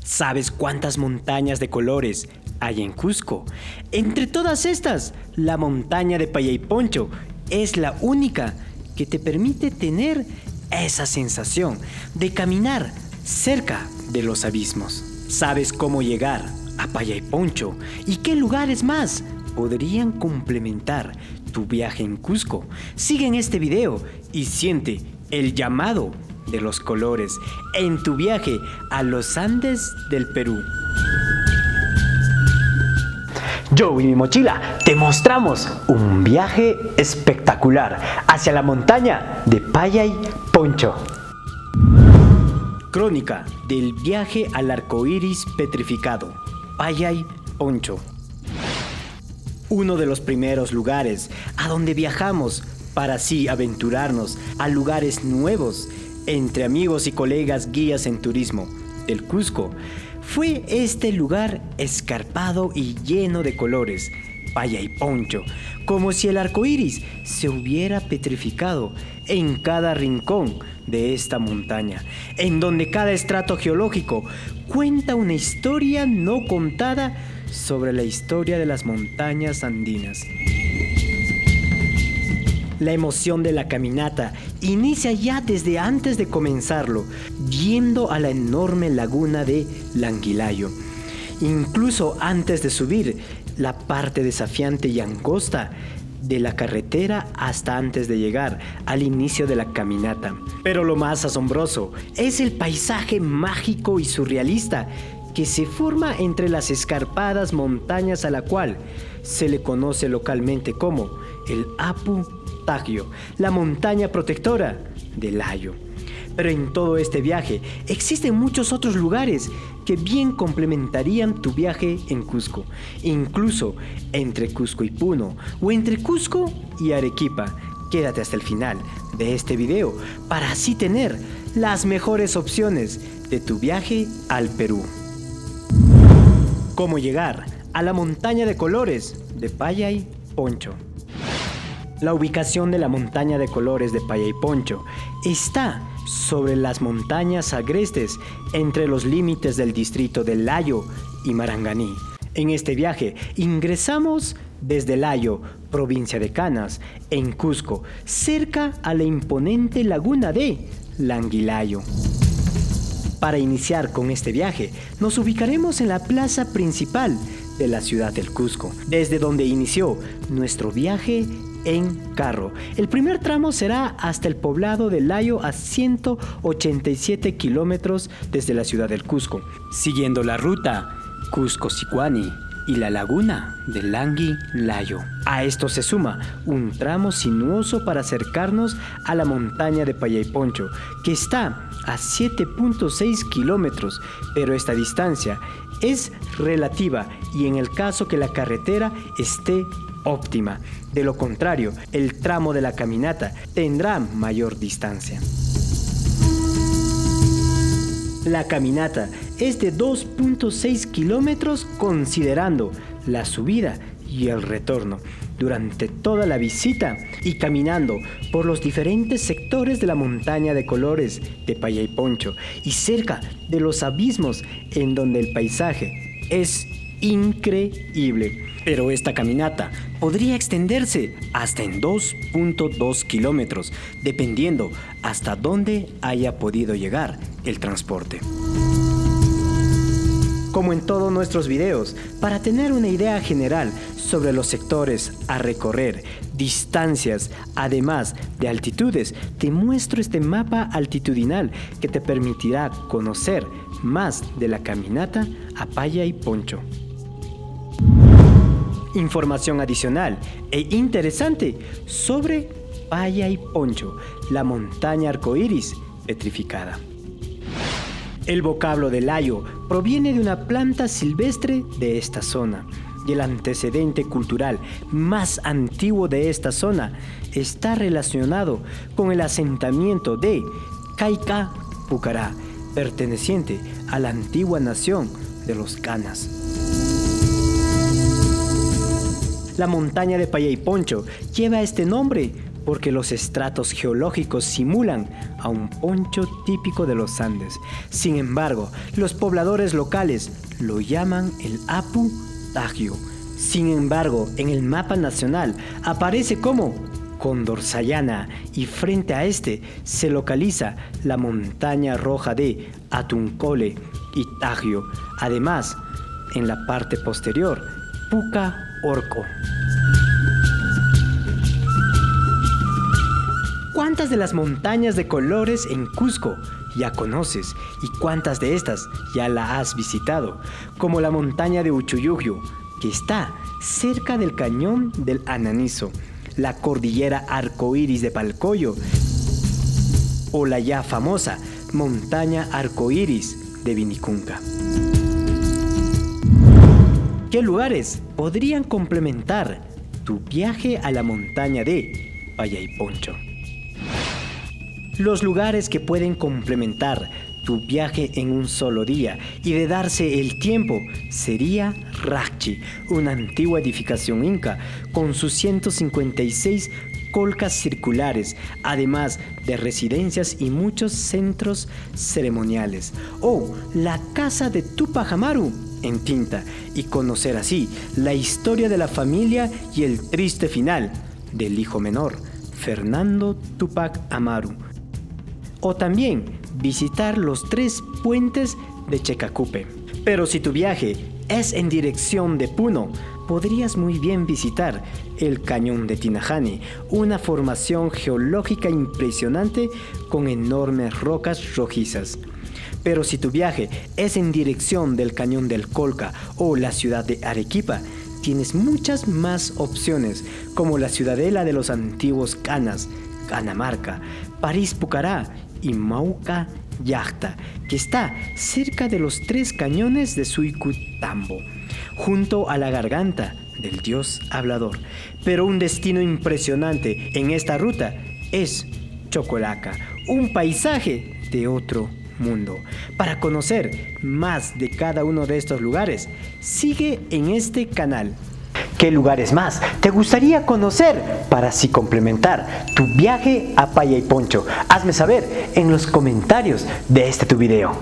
¿Sabes cuántas montañas de colores hay en Cusco? Entre todas estas, la montaña de Payayponcho es la única que te permite tener esa sensación de caminar cerca de los abismos. ¿Sabes cómo llegar a Payayponcho y qué lugares más podrían complementar tu viaje en Cusco? Sigue en este video y siente el llamado de los colores en tu viaje a los Andes del Perú. Yo y mi mochila te mostramos un viaje espectacular hacia la montaña de Payayponcho. Crónica del viaje al arco iris petrificado, Payayponcho. Uno de los primeros lugares a donde viajamos para así aventurarnos a lugares nuevos entre amigos y colegas guías en turismo del Cusco fue este lugar escarpado y lleno de colores, Payayponcho, como si el arco iris se hubiera petrificado en cada rincón de esta montaña, en donde cada estrato geológico cuenta una historia no contada sobre la historia de las montañas andinas. La emoción de la caminata inicia ya desde antes de comenzarlo, yendo a la enorme laguna de Languilayo. Incluso antes de subir la parte desafiante y angosta de la carretera hasta antes de llegar al inicio de la caminata. Pero lo más asombroso es el paisaje mágico y surrealista que se forma entre las escarpadas montañas a la cual se le conoce localmente como el Apu Tagio, la montaña protectora del Layo. Pero en todo este viaje existen muchos otros lugares que bien complementarían tu viaje en Cusco, incluso entre Cusco y Puno o entre Cusco y Arequipa. Quédate hasta el final de este video para así tener las mejores opciones de tu viaje al Perú. ¿Cómo llegar a la montaña de colores de Payayponcho? La ubicación de la montaña de colores de Payayponcho está sobre las montañas agrestes entre los límites del distrito de Layo y Maranganí. En este viaje ingresamos desde Layo, provincia de Canas, en Cusco, cerca a la imponente laguna de Languilayo. Para iniciar con este viaje, nos ubicaremos en la plaza principal de la ciudad del Cusco, desde donde inició nuestro viaje en carro. El primer tramo será hasta el poblado de Layo a 187 kilómetros desde la ciudad del Cusco, siguiendo la ruta Cusco-Sicuani y la laguna de Languilayo. A esto se suma un tramo sinuoso para acercarnos a la montaña de Payayponcho, que está a 7.6 kilómetros, pero esta distancia es relativa y en el caso que la carretera esté óptima. De lo contrario, el tramo de la caminata tendrá mayor distancia. La caminata es de 2.6 kilómetros considerando la subida y el retorno. Durante toda la visita y caminando por los diferentes sectores de la montaña de colores de Payayponcho y cerca de los abismos en donde el paisaje es increíble. Pero esta caminata podría extenderse hasta en 2.2 kilómetros, dependiendo hasta dónde haya podido llegar el transporte. Como en todos nuestros videos, para tener una idea general sobre los sectores a recorrer, distancias, además de altitudes, te muestro este mapa altitudinal que te permitirá conocer más de la caminata a Payayponcho. Información adicional e interesante sobre Payayponcho, la montaña arcoíris petrificada. El vocablo de Layo proviene de una planta silvestre de esta zona y el antecedente cultural más antiguo de esta zona está relacionado con el asentamiento de Caica Pucará, perteneciente a la antigua nación de los Canas. La montaña de Payayponcho lleva este nombre porque los estratos geológicos simulan a un poncho típico de los Andes. Sin embargo, los pobladores locales lo llaman el Apu Tagio. Sin embargo, en el mapa nacional aparece como Condorsayana y frente a este se localiza la montaña roja de Atuncole y Tagio. Además, en la parte posterior, Puca Orco. ¿Cuántas de las montañas de colores en Cusco ya conoces y cuántas de estas ya la has visitado? Como la montaña de Uchuyuyo, que está cerca del cañón del Ananizo, la cordillera Arcoíris de Palcoyo o la ya famosa montaña Arcoíris de Vinicunca. ¿Qué lugares podrían complementar tu viaje a la montaña de Payayponcho? Los lugares que pueden complementar tu viaje en un solo día y de darse el tiempo sería Rachi, una antigua edificación inca con sus 156 colcas circulares, además de residencias y muchos centros ceremoniales, o la casa de Tupac Amaru en Tinta, y conocer así la historia de la familia y el triste final del hijo menor, Fernando Tupac Amaru. O también visitar los 3 puentes de Checacupe. Pero si tu viaje es en dirección de Puno, podrías muy bien visitar el Cañón de Tinajani, una formación geológica impresionante con enormes rocas rojizas. Pero si tu viaje es en dirección del Cañón del Colca o la ciudad de Arequipa, tienes muchas más opciones, como la ciudadela de los antiguos Canas, Canamarca, París Pucará y Mauca Yacta, que está cerca de los 3 cañones de Suicutambo, junto a la garganta del dios hablador. Pero un destino impresionante en esta ruta es Chocolaca, un paisaje de otro mundo. Para conocer más de cada uno de estos lugares, sigue en este canal. ¿Qué lugares más te gustaría conocer para así complementar tu viaje a Payayponcho? Hazme saber en los comentarios de este tu video.